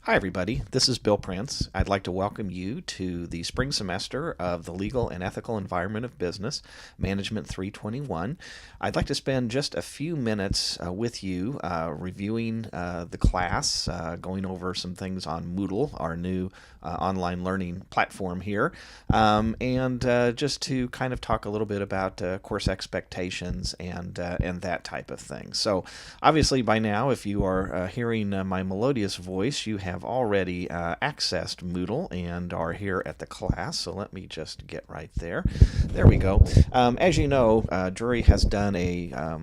Hi, everybody. This is Bill Prince. I'd like to welcome you to the spring semester of the Legal and Ethical Environment of Business, Management 321. I'd like to spend just a few minutes with you reviewing the class, going over some things on Moodle, our new online learning platform here, and just to kind of talk a little bit about course expectations and that type of thing. So, obviously, by now, if you are hearing my melodious voice, you have already accessed Moodle and are here at the class. So let me just get right there. There we go. As you know, Drury has done a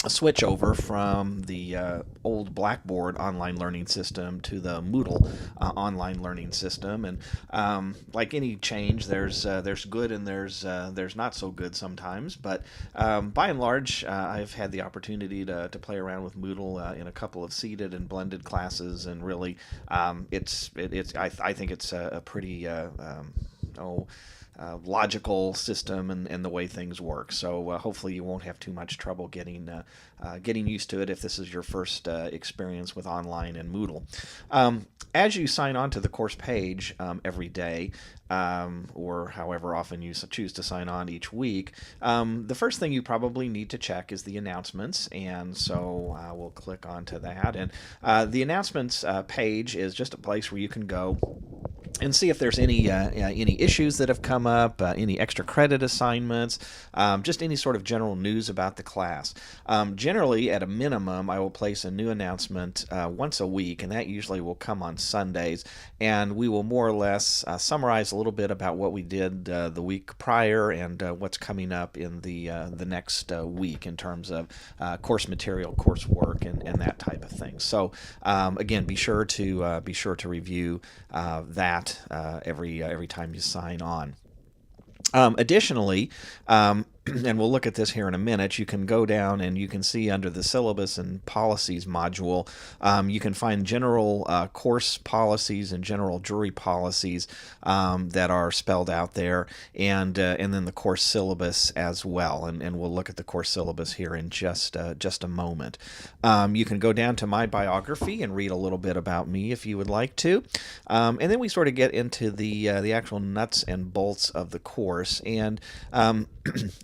switch over from the old Blackboard online learning system to the Moodle online learning system, and like any change, there's good and there's not so good sometimes. But by and large, I've had the opportunity to play around with Moodle in a couple of seated and blended classes, and really, I think it's a pretty logical system and the way things work. So hopefully you won't have too much trouble getting used to it if this is your first experience with online and Moodle. As you sign on to the course page every day, or however often you choose to sign on each week, the first thing you probably need to check is the announcements, and so we'll click onto that. And the announcements page is just a place where you can go and see if there's any issues that have come up, any extra credit assignments, just any sort of general news about the class. Generally, at a minimum, I will place a new announcement once a week, and that usually will come on Sundays, and we will more or less summarize a little bit about what we did the week prior and what's coming up in the next week in terms of course material, coursework, and that type of thing. So again, be sure to review that every time you sign on. Additionally, and we'll look at this here in a minute, you can go down and you can see under the syllabus and policies module, you can find general course policies and general jury policies that are spelled out there, and then the course syllabus as well. And we'll look at the course syllabus here in just a moment. You can go down to my biography and read a little bit about me if you would like to, and then we sort of get into the actual nuts and bolts of the course. And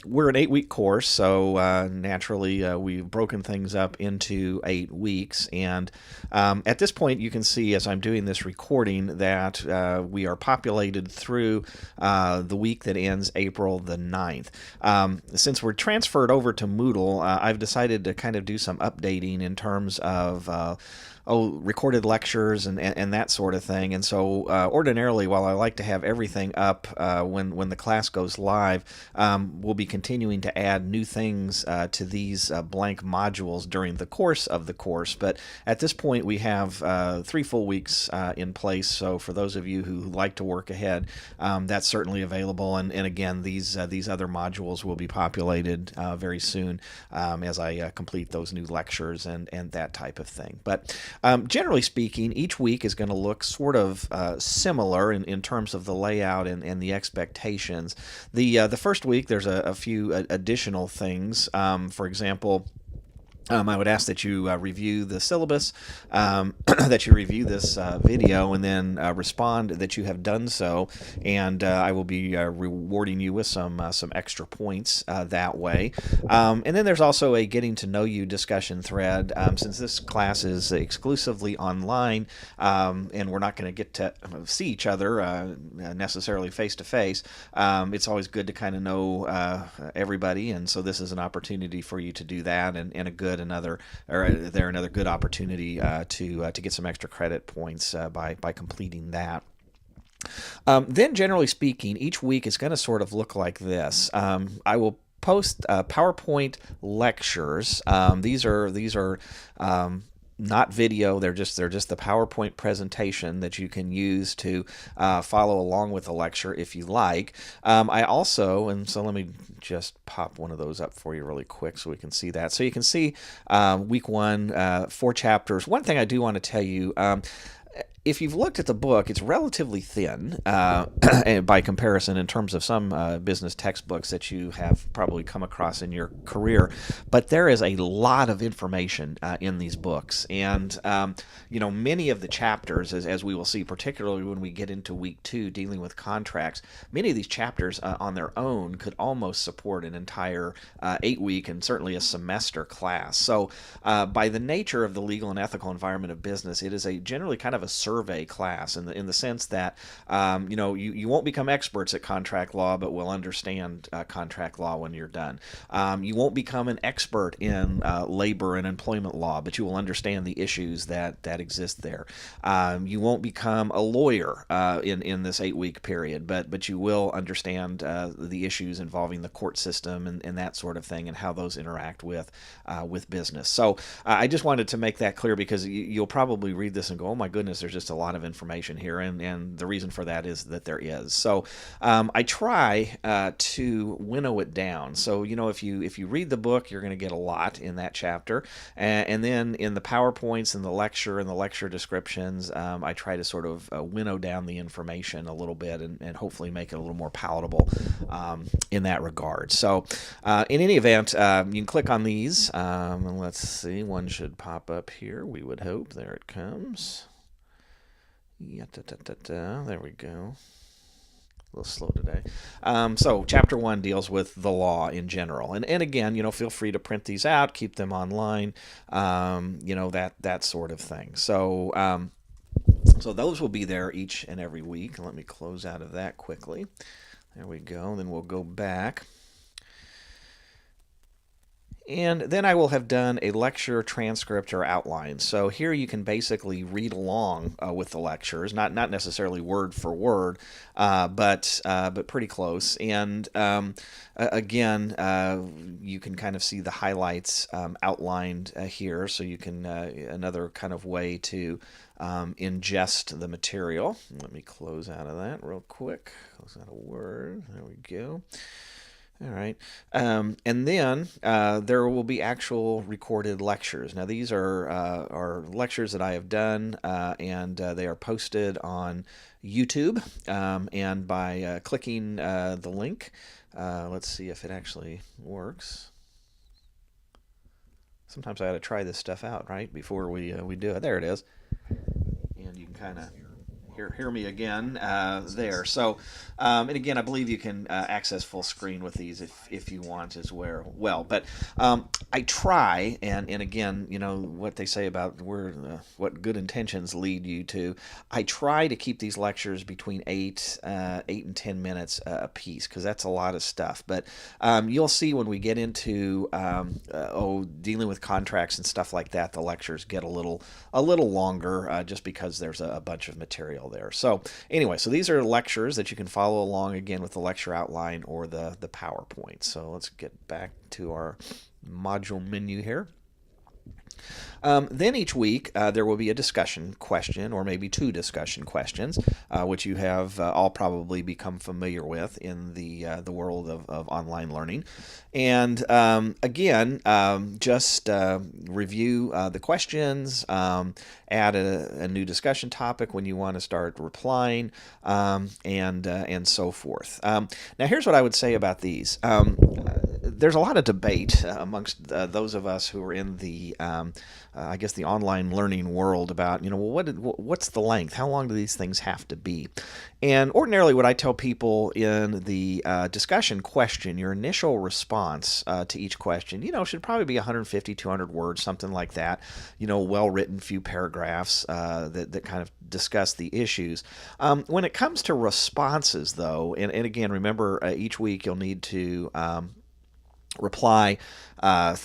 we're an 8-week course, so naturally we've broken things up into 8 weeks. And at this point, you can see as I'm doing this recording that we are populated through the week that ends April the 9th. Since we're transferred over to Moodle, I've decided to kind of do some updating in terms of recorded lectures and that sort of thing. And so ordinarily, while I like to have everything up when the class goes live, we'll be continuing to add new things to these blank modules during the course of the course. But at this point, we have 3 full weeks in place. So for those of you who like to work ahead, that's certainly available. And again, these other modules will be populated very soon as I complete those new lectures and that type of thing. But generally speaking, each week is going to look sort of similar in terms of the layout and the expectations. The first week, there's a few additional things. For example, I would ask that you review the syllabus, that you review this video, and then respond that you have done so, and I will be rewarding you with some extra points that way. And then there's also a getting to know you discussion thread. Since this class is exclusively online, and we're not going to get to see each other necessarily face to face, it's always good to kind of know everybody, and so this is an opportunity for you to do that, and another good opportunity to get some extra credit points by completing that. Then, generally speaking, each week is going to sort of look like this. I will post PowerPoint lectures. These are not video. They're just the PowerPoint presentation that you can use to follow along with the lecture if you like. I also, and so let me just pop one of those up for you really quick so we can see that. So you can see week 1, 4 chapters. One thing I do want to tell you, if you've looked at the book, it's relatively thin by comparison in terms of some business textbooks that you have probably come across in your career. But there is a lot of information in these books. And, many of the chapters, as we will see, particularly when we get into week 2 dealing with contracts, many of these chapters on their own could almost support an entire 8-week and certainly a semester class. So by the nature of the legal and ethical environment of business, it is a generally kind of a survey class in the sense that you won't become experts at contract law, but will understand contract law when you're done. You won't become an expert in labor and employment law, but you will understand the issues that exist there. You won't become a lawyer in this 8-week period, but you will understand the issues involving the court system and that sort of thing, and how those interact with business. So I just wanted to make that clear, because you'll probably read this and go, oh my goodness, there's just a lot of information here, and the reason for that is that there is. So I try to winnow it down. So if you read the book, you're going to get a lot in that chapter, and then in the PowerPoints and the lecture descriptions, I try to sort of winnow down the information a little bit and hopefully make it a little more palatable in that regard. So in any event, you can click on these, and let's see, one should pop up here, we would hope. There it comes. Yeah, there we go. A little slow today. So chapter 1 deals with the law in general. And again, feel free to print these out, keep them online, that sort of thing. So those will be there each and every week. Let me close out of that quickly. There we go. Then we'll go back. And then I will have done a lecture transcript or outline. So here you can basically read along with the lectures, not necessarily word for word, but pretty close. And again, you can kind of see the highlights outlined here. So you can another kind of way to ingest the material. Let me close out of that real quick. Close out of Word. There we go. All right. And then there will be actual recorded lectures. Now, these are lectures that I have done, and they are posted on YouTube. And by clicking the link, let's see if it actually works. Sometimes I got to try this stuff out, right, before we do it. There it is. And you can kind of hear me again there. So, and again, I believe you can access full screen with these if you want as well. But I try, and again, what they say about what good intentions lead you to. I try to keep these lectures between 8 and 10 minutes a piece, because that's a lot of stuff. But you'll see when we get into dealing with contracts and stuff like that, the lectures get a little longer, just because there's a bunch of material there. So anyway, so these are lectures that you can follow along again with the lecture outline or the PowerPoint. So let's get back to our module menu here. Then each week there will be a discussion question, or maybe 2 discussion questions, which you have all probably become familiar with in the world of online learning. And again, just review the questions, add a new discussion topic when you want to start replying, and so forth. Now, here's what I would say about these. There's a lot of debate amongst those of us who are in the I guess the online learning world about, what's the length? How long do these things have to be? And ordinarily what I tell people in the discussion question, your initial response to each question, should probably be 150, 200 words, something like that, well-written few paragraphs that kind of discuss the issues. When it comes to responses, though, and again, remember, each week you'll need to reply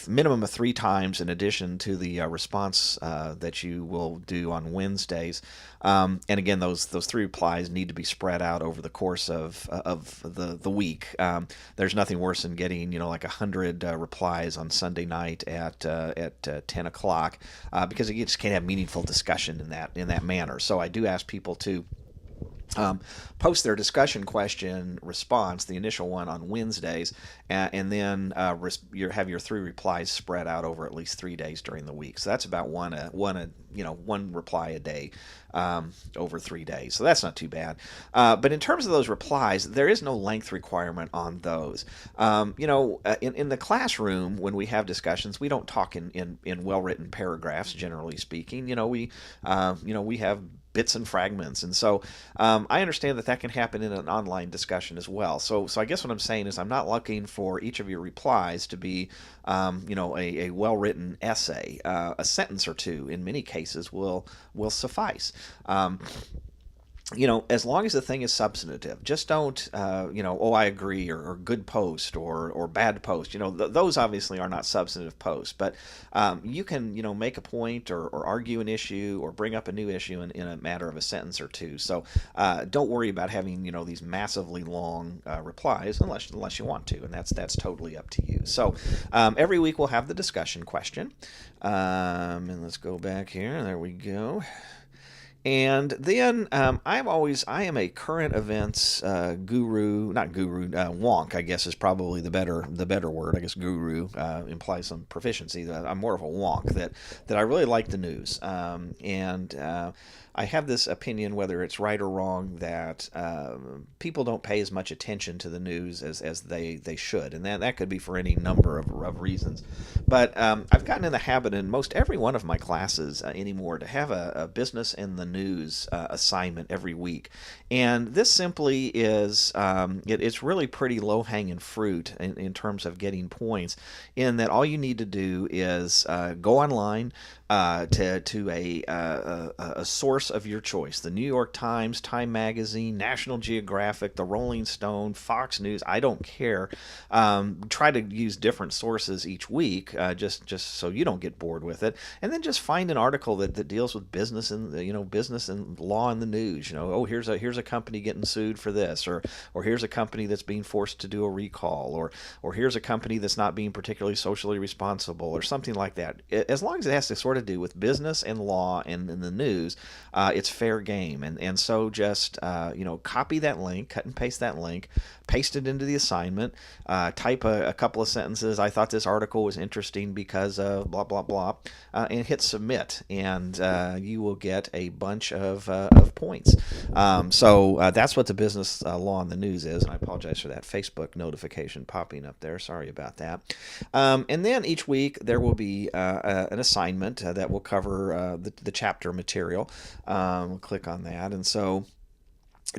minimum of 3 times in addition to the response that you will do on Wednesdays. And again, those 3 replies need to be spread out over the course of the week. There's nothing worse than getting like 100 replies on Sunday night at 10 o'clock because you just can't have meaningful discussion in that manner. So I do ask people to um, post their discussion question response, the initial one, on Wednesdays, and then you have your 3 replies spread out over at least 3 days during the week. So that's about one reply a day over 3 days. So that's not too bad. But in terms of those replies, there is no length requirement on those. In the classroom, when we have discussions, we don't talk in well-written paragraphs. Generally speaking, we have bits and fragments, and so I understand that can happen in an online discussion as well. So I guess what I'm saying is I'm not looking for each of your replies to be a well-written essay. A sentence or two in many cases will suffice. As long as the thing is substantive, just don't, oh, I agree, or good post, or bad post. Those obviously are not substantive posts, but you can, make a point, or argue an issue, or bring up a new issue in a matter of a sentence or two. So don't worry about having, these massively long replies unless you want to, and that's totally up to you. So every week we'll have the discussion question, and let's go back here. There we go. And then I am a current events guru, not guru, wonk, I guess is probably the better word. I guess guru implies some proficiency. I'm more of a wonk that I really like the news, and I have this opinion, whether it's right or wrong, that people don't pay as much attention to the news as they should, and that could be for any number of reasons. But I've gotten in the habit in most every one of my classes anymore to have a business in the news assignment every week, and this simply is it's really pretty low-hanging fruit in terms of getting points, in that all you need to do is go online to a source of your choice: the New York Times, Time Magazine, National Geographic, the Rolling Stone, Fox News. I don't care. Try to use different sources each week, just so you don't get bored with it, and then just find an article that deals with business and business and law in the news. Oh, here's a company getting sued for this, or here's a company that's being forced to do a recall, or here's a company that's not being particularly socially responsible, or something like that. As long as it has to sort of do with business and law and in the news, it's fair game. And so just copy that link, cut and paste that link, paste it into the assignment, type a couple of sentences. I thought this article was interesting because of blah blah blah, and hit submit, and you will get a bunch of points. So that's what the business law in the news is, and I apologize for that Facebook notification popping up there. Sorry about that. And then each week there will be an assignment that will cover the chapter material. We'll click on that, and so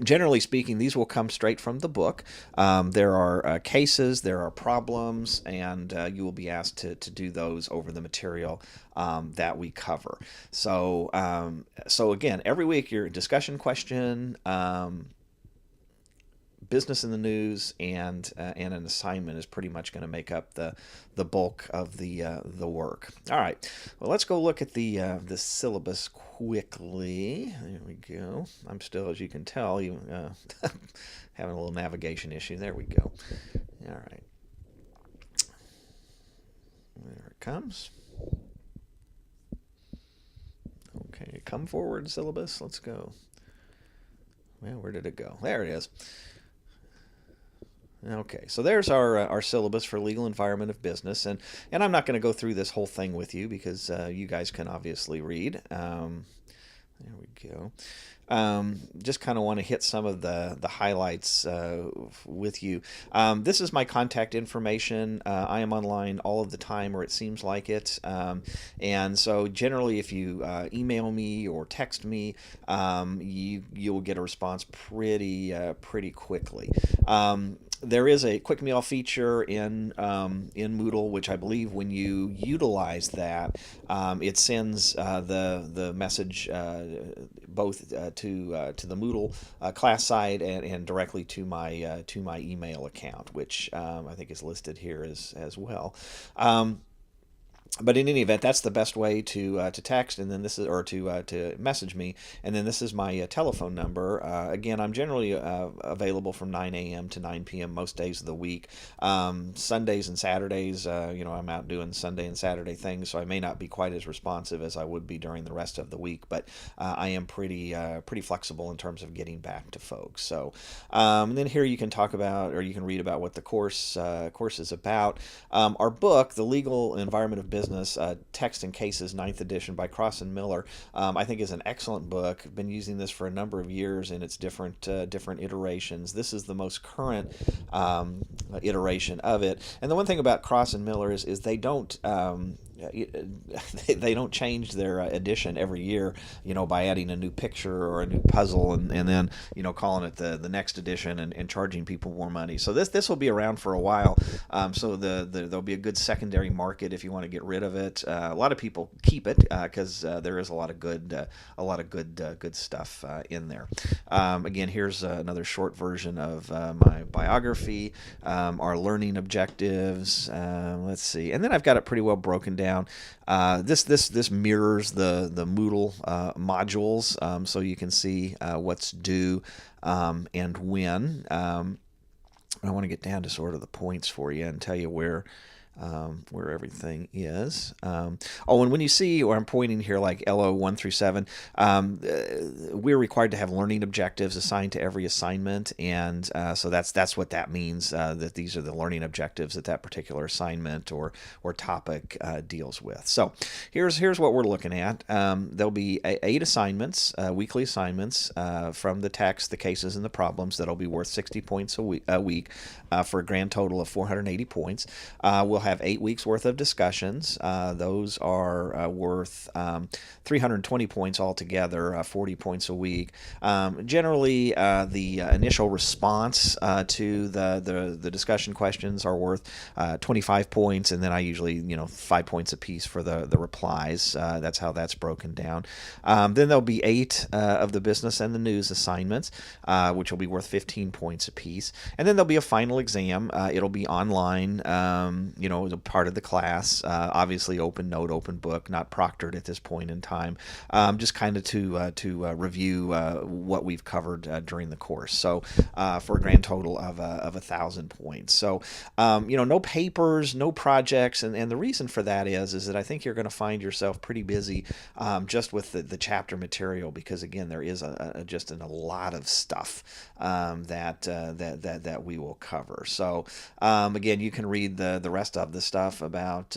generally speaking, these will come straight from the book. There are cases, there are problems, and you will be asked to do those over the material that we cover. So again, every week your discussion question, business in the news, and an assignment is pretty much going to make up the bulk of the work. All right, well, let's go look at the syllabus quickly. There we go. I'm still, as you can tell, having a little navigation issue. There we go. All right, there it comes. Okay, come forward, syllabus. Let's go. Well, where did it go? There it is. Okay, so there's our syllabus for legal environment of business, and I'm not going to go through this whole thing with you because you guys can obviously read. There we go. Just kind of want to hit some of the highlights with you. This is my contact information. I am online all of the time, or it seems like it. And so generally, if you email me or text me, you will get a response pretty quickly. There is a quick mail feature in Moodle, which I believe when you utilize that, it sends the message both to the Moodle class site and directly to my email account, which I think is listed here as well. But in any event, that's the best way to text, and then this is or to message me, and then this is my telephone number. Again, I'm generally available from 9 a.m. to 9 p.m. most days of the week. Sundays and Saturdays, I'm out doing Sunday and Saturday things, so I may not be quite as responsive as I would be during the rest of the week. But I am pretty flexible in terms of getting back to folks. So, and then here you can talk about, or you can read about what the course is about. Our book, The Legal Environment of Business. Text and Cases, 9th edition by Cross and Miller, I think is an excellent book. I've been using this for a number of years in its different iterations. This is the most current iteration of it. And the one thing about Cross and Miller is they don't they don't change their edition every year, by adding a new picture or a new puzzle and then, calling it the next edition and charging people more money. So this will be around for a while. So there'll be a good secondary market if you want to get rid of it. A lot of people keep it because there is a lot of good stuff in there. Again, here's another short version of my biography, our learning objectives. Let's see, and then I've got it pretty well broken down. This mirrors the Moodle modules, so you can see what's due and when. I want to get down to sort of the points for you and tell you where everything is. And when you see where I'm pointing here, like LO 1 through 7, we're required to have learning objectives assigned to every assignment, and so that's what that means. That these are the learning objectives that particular assignment or topic deals with. So here's what we're looking at. There'll be 8 assignments, weekly assignments from the text, the cases, and the problems that'll be worth 60 points a week for a grand total of 480 points. We'll have 8 weeks worth of discussions. Those are worth 320 points altogether, 40 points a week. Generally, the initial response to the discussion questions are worth 25 points, and then I usually 5 points apiece for the replies. That's how that's broken down. Then there'll be 8 of the business and the news assignments, which will be worth 15 points apiece, and then there'll be a final exam. It'll be online. Part of the class, obviously open note, open book, not proctored at this point in time, just kind of to review what we've covered during the course. So for a grand total of 1,000 points. So no papers, no projects, and the reason for that is that I think you're going to find yourself pretty busy just with the chapter material, because again there is just a lot of stuff that we will cover. So again, you can read the rest of the stuff about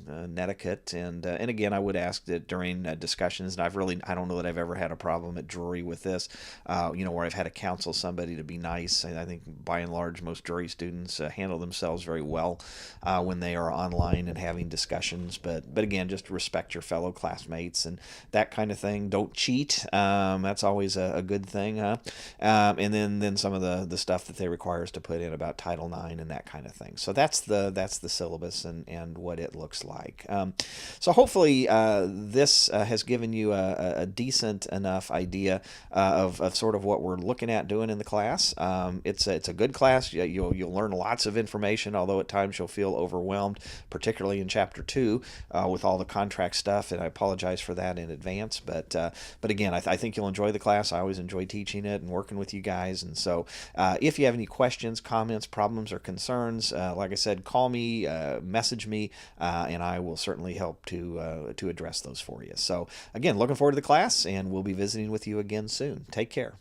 netiquette, and again, I would ask that during discussions, and I don't know that I've ever had a problem at jury with this, where I've had to counsel somebody to be nice. I think by and large most jury students handle themselves very well when they are online and having discussions, but again, just respect your fellow classmates and that kind of thing. Don't cheat. That's always a good thing, huh? And then some of the stuff that they require us to put in about Title IX and that kind of thing. So that's the syllabus and what it looks like. So hopefully this has given you a decent enough idea of sort of what we're looking at doing in the class. It's a good class. You'll learn lots of information, although at times you'll feel overwhelmed, particularly in Chapter 2 with all the contract stuff, and I apologize for that in advance. But again, I think you'll enjoy the class. I always enjoy teaching it and working with you guys. And so if you have any questions, comments, problems, or concerns, like I said, call me, message me, and I will certainly help to address those for you. So again, looking forward to the class, and we'll be visiting with you again soon. Take care.